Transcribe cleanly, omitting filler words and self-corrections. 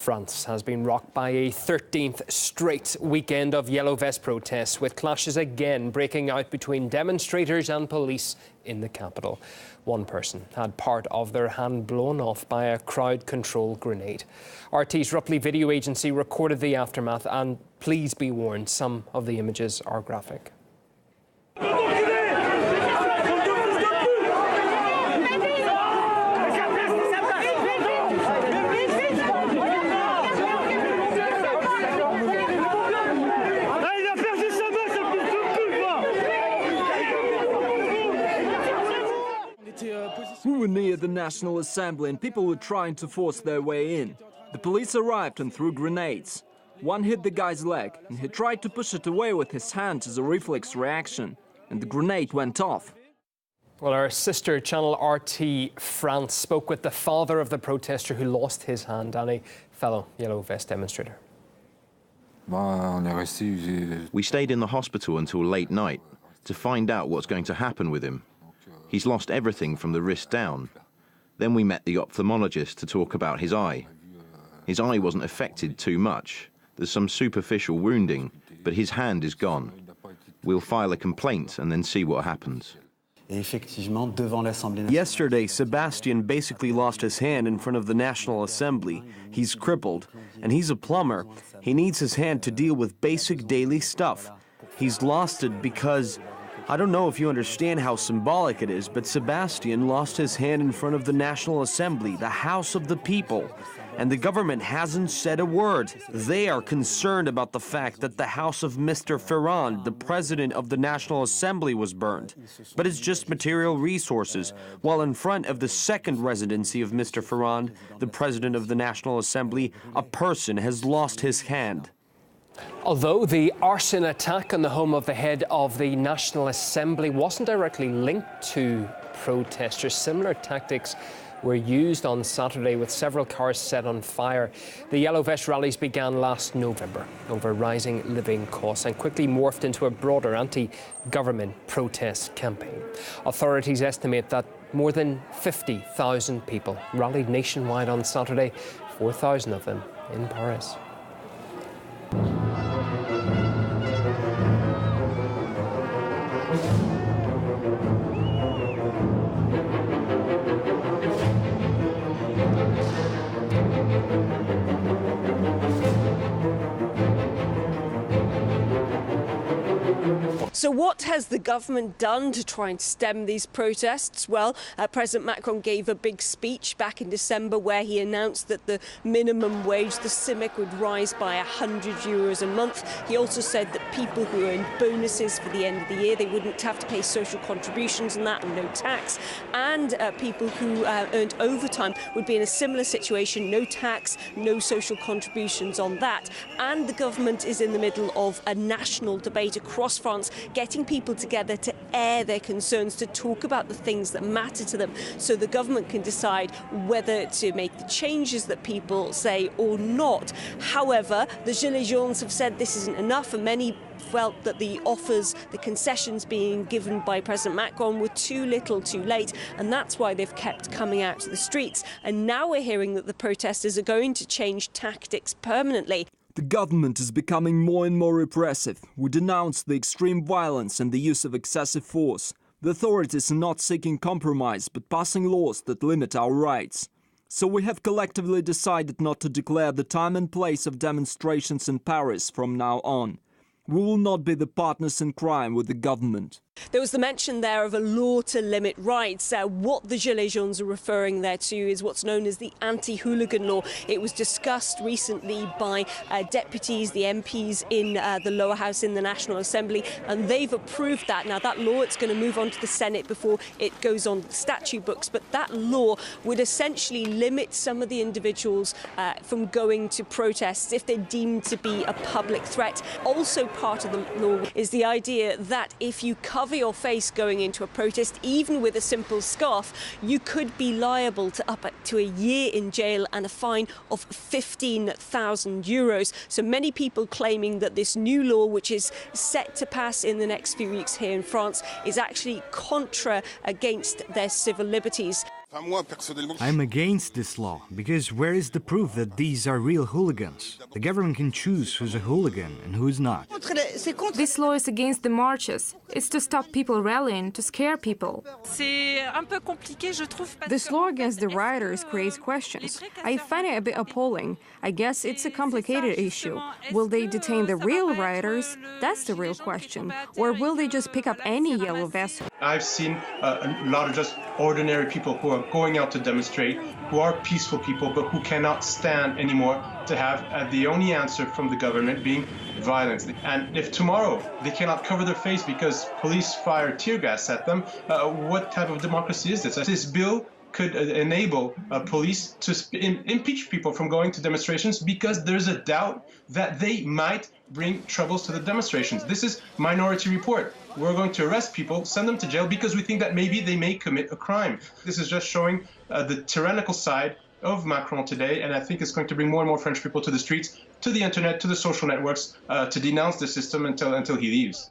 France has been rocked by a 13th straight weekend of yellow vest protests, with clashes again breaking out between demonstrators and police in the capital. One person had part of their hand blown off by a crowd control grenade. RT's Ripley video agency recorded the aftermath, and please be warned, some of the images are graphic. We were near the National Assembly and people were trying to force their way in. The police arrived and threw grenades. One hit the guy's leg and he tried to push it away with his hand as a reflex reaction, and the grenade went off. Well, our sister channel RT France spoke with the father of the protester who lost his hand and a fellow yellow vest demonstrator. We stayed in the hospital until late night to find out what's going to happen with him. He's lost everything from the wrist down. Then we met the ophthalmologist to talk about his eye. His eye wasn't affected too much. There's some superficial wounding, but his hand is gone. We'll file a complaint and then see what happens. Yesterday, Sebastian basically lost his hand in front of the National Assembly. He's crippled, and he's a plumber. He needs his hand to deal with basic daily stuff. He's lost it because, I don't know if you understand how symbolic it is, but Sebastian lost his hand in front of the National Assembly, the House of the People. And the government hasn't said a word. They are concerned about the fact that the house of Mr. Ferrand, the president of the National Assembly, was burned. But it's just material resources, while in front of the second residency of Mr. Ferrand, the president of the National Assembly, a person has lost his hand. Although the arson attack on the home of the head of the National Assembly wasn't directly linked to protesters, similar tactics were used on Saturday with several cars set on fire. The Yellow Vest rallies began last November over rising living costs and quickly morphed into a broader anti-government protest campaign. Authorities estimate that more than 50,000 people rallied nationwide on Saturday, 4,000 of them in Paris. So what has the government done to try and stem these protests? Well, President Macron gave a big speech back in December where he announced that the minimum wage, the Symbolic, would rise by €100 a month. He also said that people who earn bonuses for the end of the year, they wouldn't have to pay social contributions on that and no tax. And people who earned overtime would be in a similar situation, no tax, no social contributions on that. And the government is in the middle of a national debate across France, getting people together to air their concerns, to talk about the things that matter to them, so the government can decide whether to make the changes that people say or not. However, the Gilets Jaunes have said this isn't enough, and many felt that the offers, the concessions being given by President Macron were too little too late, and that's why they've kept coming out to the streets. And now we're hearing that the protesters are going to change tactics permanently. The government is becoming more and more repressive. We denounce the extreme violence and the use of excessive force. The authorities are not seeking compromise, but passing laws that limit our rights. So we have collectively decided not to declare the time and place of demonstrations in Paris from now on. We will not be the partners in crime with the government. There was the mention there of a law to limit rights. What the Gilets Jaunes are referring there to is what's known as the anti-hooligan law. It was discussed recently by deputies, the MPs in the lower house in the National Assembly, and they've approved that. Now, that law, it's going to move on to the Senate before it goes on to the statute books, but that law would essentially limit some of the individuals from going to protests if they're deemed to be a public threat. Also part of the law is the idea that if you cover your face going into a protest, even with a simple scarf, you could be liable to up to a year in jail and a fine of €15,000. So many people claiming that this new law, which is set to pass in the next few weeks here in France, is actually contra against their civil liberties. I'm against this law, because where is the proof that these are real hooligans? The government can choose who's a hooligan and who's not. This law is against the marches. It's to stop people rallying, to scare people. This law against the rioters creates questions. I find it a bit appalling. I guess it's a complicated issue. Will they detain the real rioters? That's the real question. Or will they just pick up any yellow vest? I've seen a lot of just ordinary people who are going out to demonstrate, who are peaceful people, but who cannot stand anymore to have the only answer from the government being violence. And if tomorrow they cannot cover their face because police fire tear gas at them, what type of democracy is this? This bill could enable police to impeach people from going to demonstrations because there's a doubt that they might bring troubles to the demonstrations. This is Minority Report. We're going to arrest people, send them to jail because we think that maybe they may commit a crime. This is just showing the tyrannical side of Macron today, and I think it's going to bring more and more French people to the streets, to the internet, to the social networks, to denounce the system until he leaves.